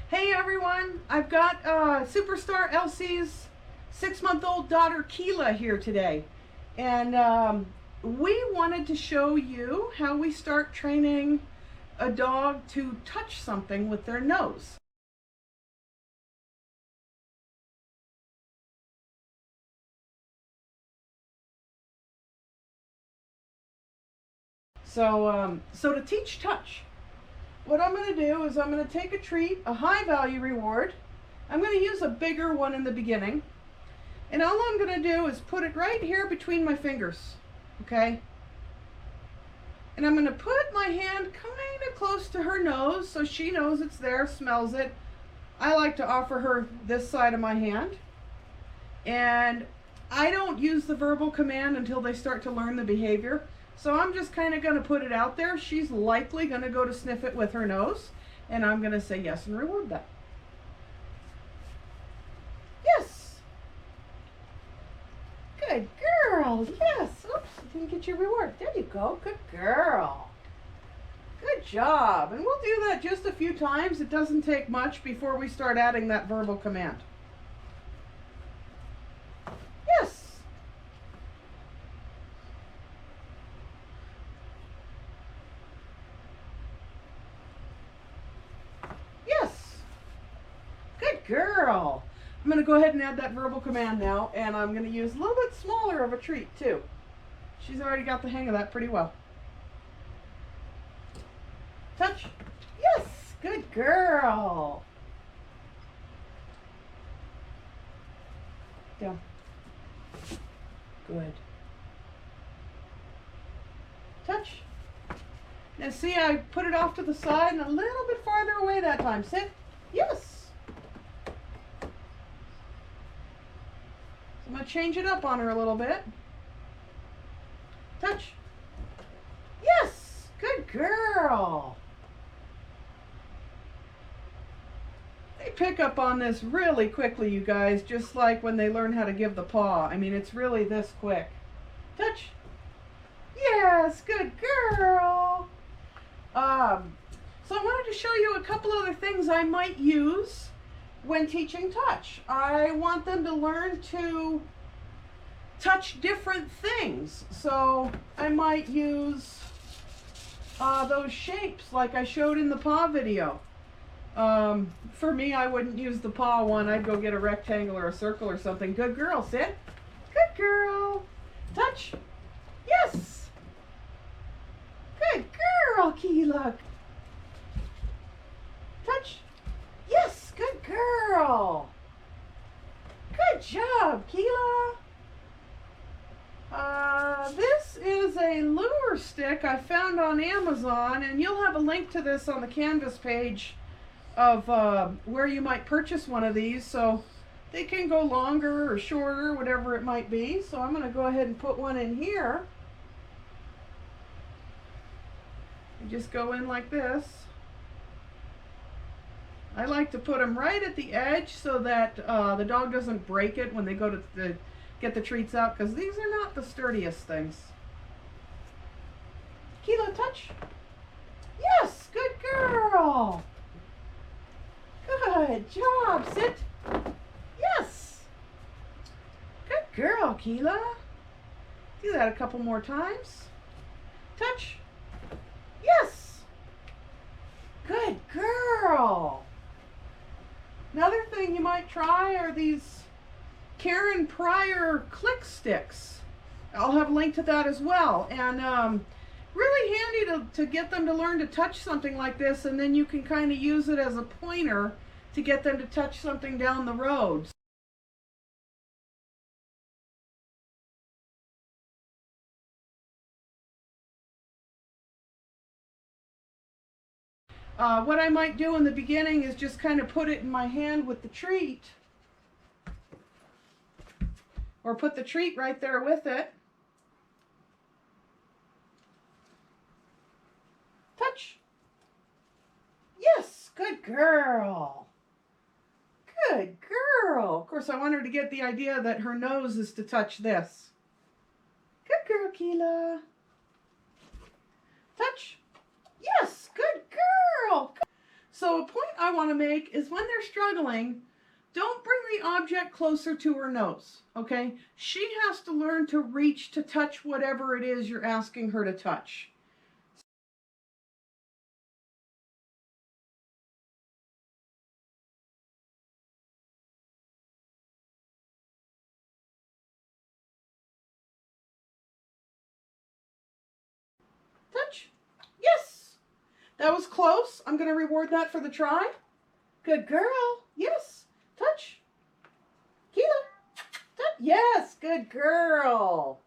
Hey everyone, I've got Superstar Elsie's 6-month-old daughter Kila here today. And we wanted to show you how we start training a dog to touch something with their nose. So to teach touch, what I'm going to do is I'm going to take a treat, a high value reward. I'm going to use a bigger one in the beginning. And all I'm going to do is put it right here between my fingers, okay? And I'm going to put my hand kind of close to her nose so she knows it's there, smells it. I like to offer her this side of my hand. And I don't use the verbal command until they start to learn the behavior. So I'm just kind of going to put it out there. She's likely going to go to sniff it with her nose. And I'm going to say yes and reward that. Yes. Good girl. Yes. Oops, you didn't get your reward. There you go. Good girl. Good job. And we'll do that just a few times. It doesn't take much before we start adding that verbal command. Yes. Yes. Good girl. I'm going to go ahead and add that verbal command now, and I'm going to use a little bit smaller of a treat too. She's already got the hang of that pretty well. Touch. Yes. Good girl. Down. Good. Touch. Now see, I put it off to the side and a little bit farther away that time. Sit. Yes. So I'm going to change it up on her a little bit. Touch. Yes. Good girl. They pick up on this really quickly, you guys, just like when they learn how to give the paw. I mean, it's really this quick. Touch. Yes. Good girl. So I wanted to show you a couple other things I might use when teaching touch. I want them to learn to touch different things. So I might use those shapes like I showed in the paw video. For me, I wouldn't use the paw one. I'd go get a rectangle or a circle or something. Good girl, sit. Good girl. Touch. Yes. Good girl, Kila. Touch. Yes, good girl. Good job, Kila. This is a lure stick I found on Amazon, and you'll have a link to this on the Canvas page of where you might purchase one of these, so they can go longer or shorter, whatever it might be. So I'm going to go ahead and put one in here. You just go in like this. I like to put them right at the edge so that the dog doesn't break it when they go to get the treats out, because these are not the sturdiest things. Kila, touch. Yes, good girl. Good job. Sit. Yes. Good girl, Kila. Do that a couple more times. Touch. Yes. Good girl. Another thing you might try are these Karen Pryor click sticks. I'll have a link to that as well. And really handy to get them to learn to touch something like this, and then you can kind of use it as a pointer to get them to touch something down the road. What I might do in the beginning is just kind of put it in my hand with the treat, or put the treat right there with it. Touch. Yes, good girl. Good girl. Of course, I want her to get the idea that her nose is to touch this. Good girl, Kila. Touch. Yes, good girl. So a point I want to make is when they're struggling, don't bring the object closer to her nose, okay? She has to learn to reach to touch whatever it is you're asking her to touch. Touch. Yes. That was close. I'm going to reward that for the try. Good girl. Yes. Touch. Kila. Touch. Yes. Good girl.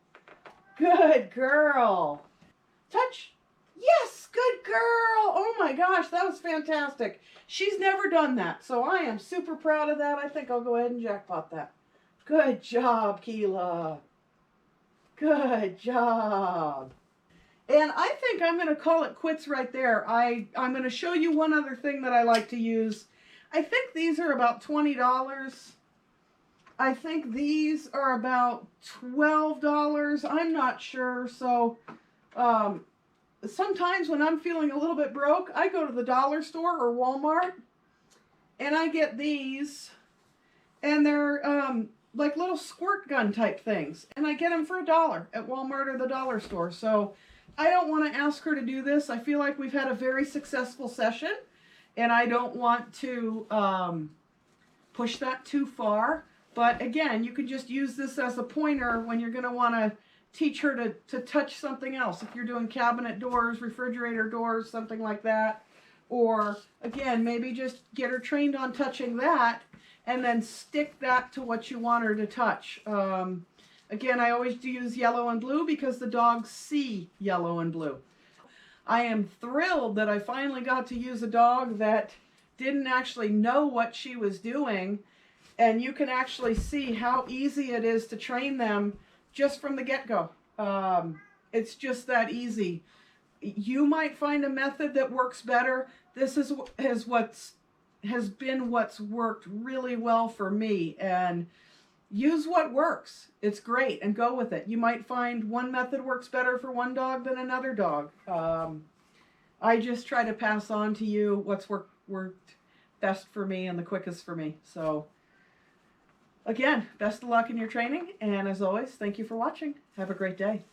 Good girl. Touch. Yes. Good girl. Oh my gosh, that was fantastic. She's never done that, so I am super proud of that. I think I'll go ahead and jackpot that. Good job, Kila. Good job. And I think I'm going to call it quits right there. I'm going to show you one other thing that I like to use. I think these are about $20. I think these are about $12. I'm not sure. So sometimes when I'm feeling a little bit broke, I go to the dollar store or Walmart and I get these. And they're like little squirt gun type things. And I get them for $1 at Walmart or the dollar store. So I don't want to ask her to do this. I feel like we've had a very successful session, and I don't want to push that too far. But again, you can just use this as a pointer when you're going to want to teach her to touch something else. If you're doing cabinet doors, refrigerator doors, something like that. Or again, maybe just get her trained on touching that and then stick that to what you want her to touch. Again, I always do use yellow and blue because the dogs see yellow and blue. I am thrilled that I finally got to use a dog that didn't actually know what she was doing, and you can actually see how easy it is to train them just from the get-go. It's just that easy. You might find a method that works better. This has been what's worked really well for me, and use what works. It's great, and go with it. You might find one method works better for one dog than another dog. I just try to pass on to you what's worked best for me and the quickest for me. So again, best of luck in your training, and as always, thank you for watching. Have a great day.